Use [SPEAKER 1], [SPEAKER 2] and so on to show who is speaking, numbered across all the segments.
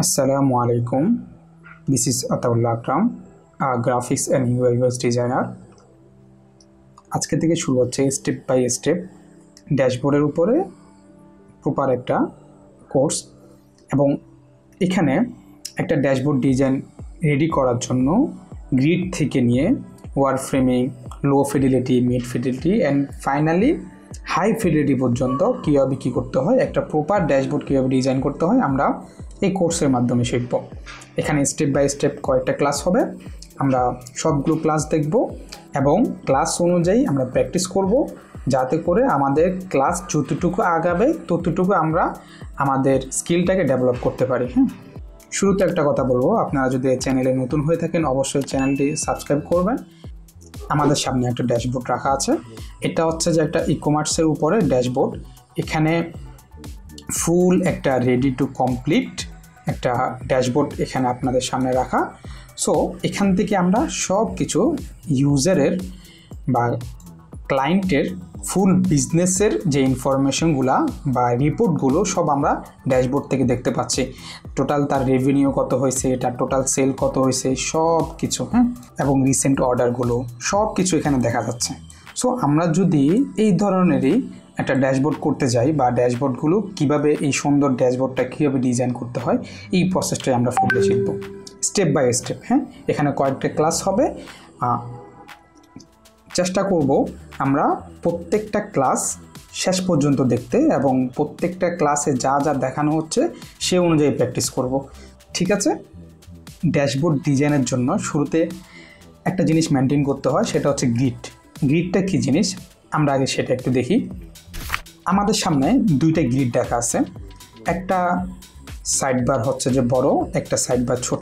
[SPEAKER 1] Assalamu alaikum. This is Ataullah Akram, a graphics and UI UX designer. আজকে থেকে শুরু হচ্ছে স্টেপ বাই স্টেপ ড্যাশবোর্ডের উপরে প্রপার একটা কোর্স এবং এখানে একটা ড্যাশবোর্ড ডিজাইন রেডি করার জন্য গ্রিড থেকে নিয়ে wireframing, low fidelity, mid fidelity and finally high fidelity পর্যন্ত কীভাবে কী করতে হয়, একটা প্রপার ড্যাশবোর্ড কীভাবে ডিজাইন করতে হয় আমরা এই কোর্সের মাধ্যমে শিখব। এখানে স্টেপ বাই স্টেপ কয়েকটা ক্লাস হবে, আমরা সবগুলো ক্লাস দেখব এবং ক্লাস অনুযায়ী আমরা প্র্যাকটিস করব, যাতে করে আমাদের ক্লাস যতটুকু আগাবে ততটুকু আমরা আমাদের স্কিলটাকে ডেভেলপ করতে পারি। শুরুতে একটা কথা বলবো, আপনারা যদি এই চ্যানেলে নতুন হয়ে থাকেন অবশ্যই চ্যানেলটি সাবস্ক্রাইব করবেন। আমাদের সামনে একটা ড্যাশবোর্ড রাখা আছে, এটা হচ্ছে যে একটা ই-কমার্সের উপরে ড্যাশবোর্ড। এখানে ফুল একটা রেডি টু কমপ্লিট একটা ড্যাশবোর্ড এখানে আপনাদের সামনে রাখা। সো এখান থেকে আমরা সব কিছু ইউজারের বা ক্লায়েন্টের ফুল বিজনেসের যে ইনফরমেশনগুলো বা রিপোর্টগুলো সব আমরা ড্যাশবোর্ড থেকে দেখতে পাচ্ছি। টোটাল তার রেভিনিউ কত হয়েছে, এটা টোটাল সেল কত হয়েছে, সব কিছু এবং রিসেন্ট অর্ডারগুলো সব কিছু এখানে দেখা যাচ্ছে। সো আমরা যদি এই ধরনেরই একটা ড্যাশবোর্ড করতে যাই বা ড্যাশবোর্ডগুলো কীভাবে এই সুন্দর ড্যাশবোর্ডটা কীভাবে ডিজাইন করতে হয় এই প্রসেসটাই আমরা ফুললে শিখব স্টেপ বাই স্টেপ। এখানে কয়েকটা ক্লাস হবে, চেষ্টা করব আমরা প্রত্যেকটা ক্লাস শেষ পর্যন্ত দেখতে এবং প্রত্যেকটা ক্লাসে যা যা দেখানো হচ্ছে সে অনুযায়ী প্র্যাকটিস করব। ঠিক আছে? ড্যাশবোর্ড ডিজাইনের জন্য শুরুতে একটা জিনিস মেনটেন করতে হয়, সেটা হচ্ছে গ্রিড। গ্রিডটা কী জিনিস আমরা আগে সেটা একটু দেখি। আমাদের সামনে দুইটা গ্রিড দেখা আছে, একটা সাইড বার হচ্ছে যে বড়, একটা সাইড বার ছোট।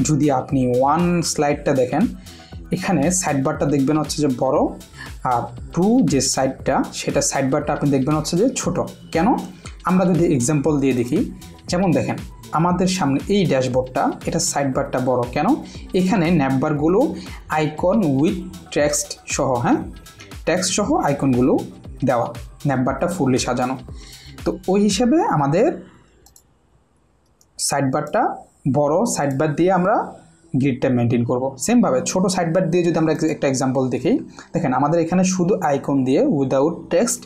[SPEAKER 1] যদি আপনি ওয়ান স্লাইডটা দেখেন, এখানে সাইড বারটা দেখবেন হচ্ছে যে বড়, আর টু যে সাইডটা সেটা সাইড বারটা আপনি দেখবেন হচ্ছে যে ছোট। কেন? আমরা যদি এক্সাম্পল দিয়ে দেখি, যেমন দেখেন আমাদের সামনে এই ড্যাশবোর্ডটা, এটা সাইড বারটা বড় কেন? এখানে ন্যাপবারগুলো আইকন উইথ টেক্সট সহ, টেক্সট সহ আইকনগুলো দেওয়া, ন্যাপবারটা ফুললি সাজানো। তো ওই হিসেবে আমাদের সাইড বারটা বড় সাইড বার দিয়ে আমরা গ্রিডটা মেনটেন করব। সেমভাবে ছোট সাইড বার দিয়ে যদি আমরা একটা এক্সাম্পল দেখি, দেখেন আমাদের এখানে শুধু আইকন দিয়ে উইদাউট টেক্সট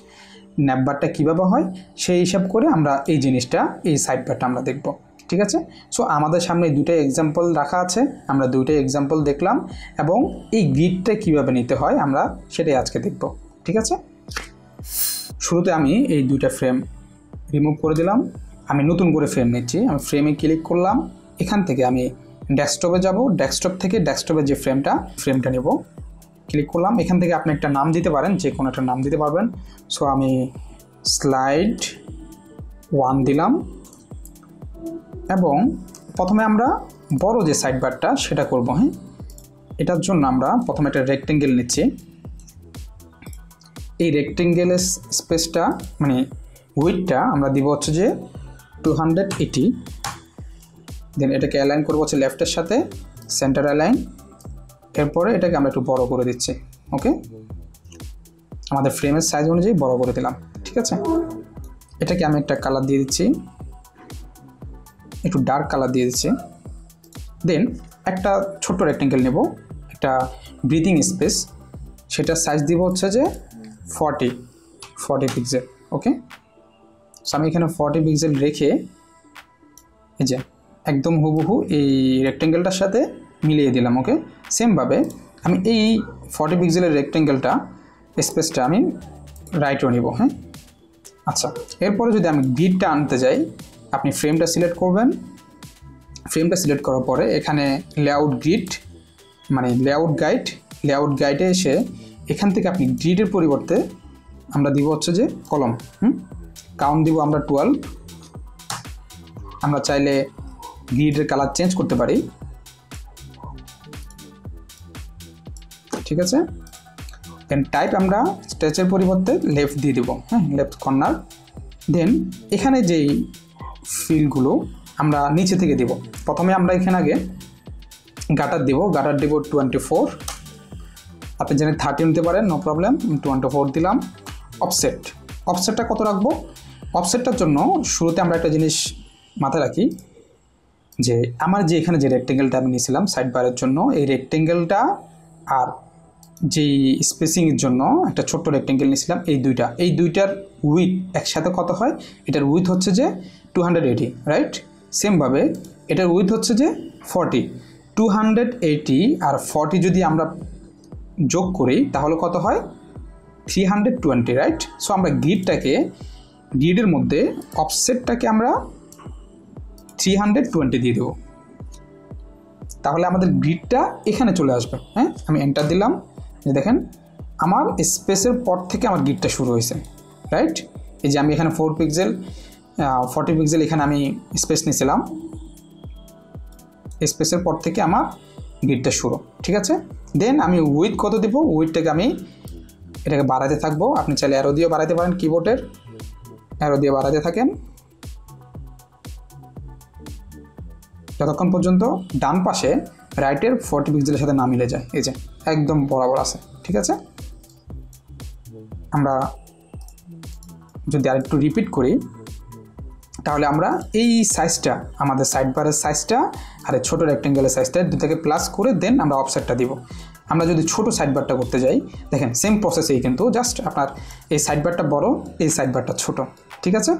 [SPEAKER 1] ন্যাপবারটা কীভাবে হয় সেই হিসাব করে আমরা এই জিনিসটা এই সাইড বারটা আমরা দেখব। ঠিক আছে? সো আমাদের সামনে দুটোই এক্সাম্পল রাখা আছে, আমরা দুটোই এক্সাম্পল দেখলাম এবং এই গ্রিডটা কীভাবে নিতে হয় আমরা সেটাই আজকে দেখব। ঠিক আছে? শুরুতে আমি এই দুইটা ফ্রেম রিমুভ করে দিলাম, আমি নতুন করে ফ্রেম নিচ্ছি। আমি ফ্রেমে ক্লিক করলাম, এখান থেকে আমি ডেস্কটপে যাব, ডেস্কটপ থেকে ডেস্কটপের যে ফ্রেমটা নেব, ক্লিক করলাম। এখান থেকে আপনি একটা নাম দিতে পারেন, যে কোনো একটা নাম দিতে পারবেন। সো আমি স্লাইড 1 দিলাম এবং প্রথমে আমরা বড় যে সাইড বারটা সেটা করব। এটার জন্য আমরা প্রথমে একটা রেক্টেঙ্গেল নিচ্ছি। এই রেক্টেঙ্গেলের স্পেসটা মানে উইডথটা আমরা দিব হচ্ছে যে 280, দেন এটাকে অ্যালাইন করবো হচ্ছে লেফটের সাথে, সেন্টার অ্যালাইন। এরপরে এটাকে আমরা একটু বড় করে দিচ্ছি। ওকে, আমাদের ফ্রেমের সাইজ অনুযায়ী বড় করে দিলাম। ঠিক আছে? এটাকে আমি একটা কালার দিয়ে দিচ্ছি, একটু ডার্ক কালার দিয়ে দিচ্ছি। দেন একটা ছোট্ট রেক্টেঙ্গেল নেব, একটা ব্রিদিং স্পেস, সেটার সাইজ দিব হচ্ছে যে 40 পিক্সেল। ওকে, সো আমি এখানে 40 পিক্সেল রেখে এই যে একদম হুবহু এই রেক্টেঙ্গেলটার সাথে মিলিয়ে দিলাম। ওকে, সেমভাবে আমি এই 40 পিক্সেলের রেক্টেঙ্গেলটা স্পেসটা আমি রাইটও নিব। আচ্ছা, এরপরে যদি আমি গ্রিডটা আনতে যাই, আপনি ফ্রেমটা সিলেক্ট করবেন। ফ্রেমটা সিলেক্ট করার পরে এখানে লেআউট গ্রিড মানে লেআউট গাইডে এসে এখান থেকে আপনি গ্রিডের পরিবর্তে আমরা দিব হচ্ছে যে কলম। কাউন্ট দিব আমরা 12। আমরা চাইলে গ্রিডের কালার চেঞ্জ করতে পারি। ঠিক আছে? দেন টাইপ আমরা স্ট্রেচের পরিবর্তে লেফট দিয়ে দিব, লেফট কর্নার। দেন এখানে যেই ফিলগুলো আমরা নিচে থেকে দিব, প্রথমে আমরা এখানে আগে গাটার দিব 24। আপনি জানেন 30 নিতে পারেন, নো প্রবলেম। 24 দিলাম। অফসেটটা কত রাখবো? অফসেটটার জন্য শুরুতে আমরা একটা জিনিস মাথায় রাখি, যে আমার যে এখানে যে রেক্টেঙ্গেলটা আমি নিয়েছিলাম সাইড বারের জন্য, এই রেক্টেঙ্গেলটা আর যেই স্পেসিংয়ের জন্য একটা ছোট্ট রেক্টেঙ্গেল নিয়েছিলাম, এই দুইটার উইথ একসাথে কত হয়? এটার উইথ হচ্ছে যে 280, রাইট? সেমভাবে এটার উইথ হচ্ছে যে 40। 280 আর 40 যদি আমরা যোগ করি তাহলে কত হয়? 320, রাইট? সো আমরা গ্রিডের মধ্যে অফসেটটাকে আমরা 320 দিয়ে দেবো, তাহলে আমাদের গ্রিডটা এখানে চলে আসবে। হ্যাঁ, আমি এন্টার দিলাম, যে দেখেন আমার স্পেসের পর থেকে আমার গ্রিডটা শুরু হয়েছে, রাইট? এই যে আমি এখানে 4 পিক্সেল 40 পিক্সেল এখানে আমি স্পেস নিয়েছিলাম, স্পেসের পর থেকে আমার গ্রিডটা শুরু, ঠিক আছে? দেন আমি উইথ কত দেব? উইথটাকে আমি এটাকে বাড়াতে থাকবো। আপনি চাইলে অ্যারো দিয়ে বাড়াতে পারেন, কিবোর্ডের অ্যারো দিয়ে বাড়াতে থাকেন যতক্ষণ পর্যন্ত ডান পাশে রাইটের 40 পিক্সেলের সাথে না মিলে যায়। এই যে একদম বরাবর আছে, ঠিক আছে? আমরা যদি আরেকটু রিপিট করি তাহলে আমরা এই সাইজটা, আমাদের সাইড বারের সাইজটা আর এই ছোটো রেক্টেঙ্গেলের সাইজটা দুটাকে প্লাস করে দেন আমরা অফসেটটা দিব। আমরা যদি ছোটো সাইড বারটা করতে যাই, দেখেন সেম প্রসেসেই কিন্তু জাস্ট আপনার এই সাইড বারটা বড়, এই সাইড বারটা ছোটো, ঠিক আছে?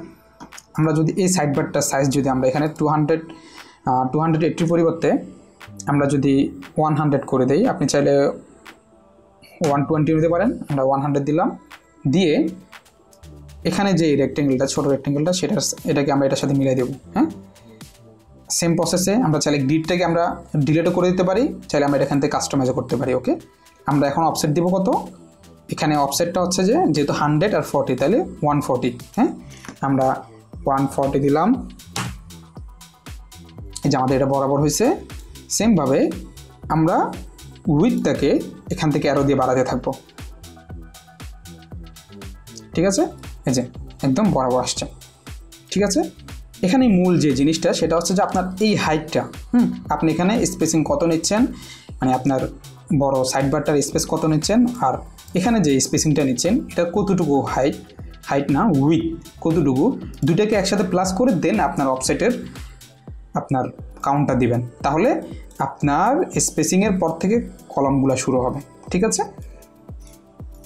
[SPEAKER 1] আমরা যদি এই সাইড বারটার সাইজ যদি আমরা এখানে 280 পরিবর্তে আমরা যদি 100 করে দেই, আপনি চাইলে 120 নিতে পারেন, আমরা 100 দিলাম। দিয়ে এখানে যে রেক্টেঙ্গেলটা, ছোটো রেক্টেঙ্গেলটা, এটাকে আমরা এটার সাথে মিলাই দেবো। হ্যাঁ, সেম প্রসেসে আমরা চাইলে গ্রিডটাকে আমরা ডিলিটও করে দিতে পারি, চাইলে আমরা এখান থেকে কাস্টমাইজও করতে পারি। ওকে, আমরা এখন অফসেট দিব কত? এখানে অফসেটটা হচ্ছে যে যেহেতু 100 আর 40, তাহলে 140। হ্যাঁ, আমরা 140 দিলাম। এই যে আমাদের এটা বরাবর হয়েছে। সেমভাবে আমরা উইথটাকে এখান থেকে অ্যারো দিয়ে বাড়াতে থাকবো, ঠিক আছে? এই যে একদম বরাবর আসছে, ঠিক আছে? এখানে মূল যে জিনিসটা সেটা হচ্ছে যে আপনার এই হাইটটা, আপনি এখানে স্পেসিং কত নিচ্ছেন, মানে আপনার বড় সাইড বারটার স্পেস কত নিচ্ছেন, আর এখানে যে স্পেসিংটা নিচ্ছেন এটা কতটুকু হাইট না উইথ কতটুকু, দুটাকে একসাথে প্লাস করে দেন আপনার অফসেটের আপনার কাউন্টটা দিবেন, তাহলে আপনার স্পেসিংয়ের পর থেকে কলামগুলো শুরু হবে, ঠিক আছে?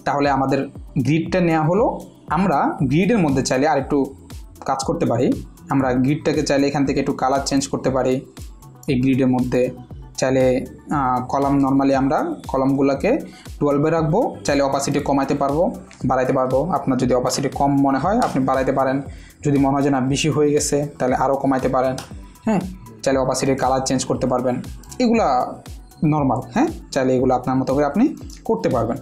[SPEAKER 1] তাহলে আমাদের গ্রিডটা নেওয়া হলো। আমরা গ্রিডের মধ্যে চাইলে আর একটু কাজ করতে পারি। আমরা গ্রিডটাকে চাইলে এখান থেকে একটু কালার চেঞ্জ করতে পারি। এই গ্রিডের মধ্যে চাইলে কলাম, নর্মালি আমরা কলামগুলোকে 12-এ রাখবো, চাইলে অপাসিটি কমাইতে পারবো, বাড়াইতে পারবো। আপনার যদি অপাসিটি কম মনে হয় আপনি বাড়াইতে পারেন, যদি মনে হয় যে না বেশি হয়ে গেছে তাহলে আরও কমাইতে পারেন। হ্যাঁ, চাইলে অপাসিটির কালার চেঞ্জ করতে পারবেন, এগুলা নর্মাল। হ্যাঁ, চাইলে এগুলো আপনার মতো করে আপনি করতে পারবেন,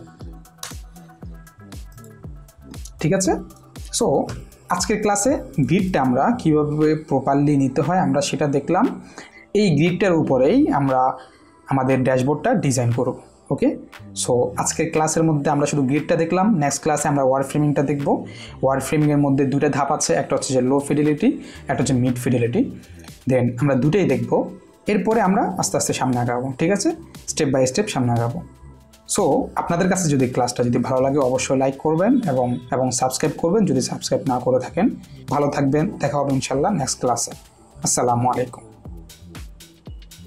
[SPEAKER 1] ঠিক আছে? সো আজকের ক্লাসে গ্রিডটা আমরা কীভাবে প্রপারলি নিতে হয় আমরা সেটা দেখলাম। এই গ্রিডটার উপরেই আমরা আমাদের ড্যাশবোর্ডটা ডিজাইন করব। ওকে, সো আজকের ক্লাসের মধ্যে আমরা শুধু গ্রিডটা দেখলাম। নেক্সট ক্লাসে আমরা ওয়ার ফ্রেমিংটা দেখব। ওয়ার ফ্রেমিংয়ের মধ্যে দুটো ধাপ আছে, একটা হচ্ছে যে লো ফিডেলিটি, একটা হচ্ছে মিড ফিডেলিটি। দেন আমরা দুটোই দেখব, এরপরে আমরা আস্তে আস্তে সামনে আগাবো, ঠিক আছে? স্টেপ বাই স্টেপ সামনে আগাবো। সো আপনাদের কাছে যদি ক্লাসটা যদি ভালো লাগে অবশ্যই লাইক করবেন এবং সাবস্ক্রাইব করবেন যদি সাবস্ক্রাইব না করে থাকেন। ভালো থাকবেন, দেখা হবে ইনশাল্লাহ নেক্সট ক্লাসে। আসসালামু আলাইকুম।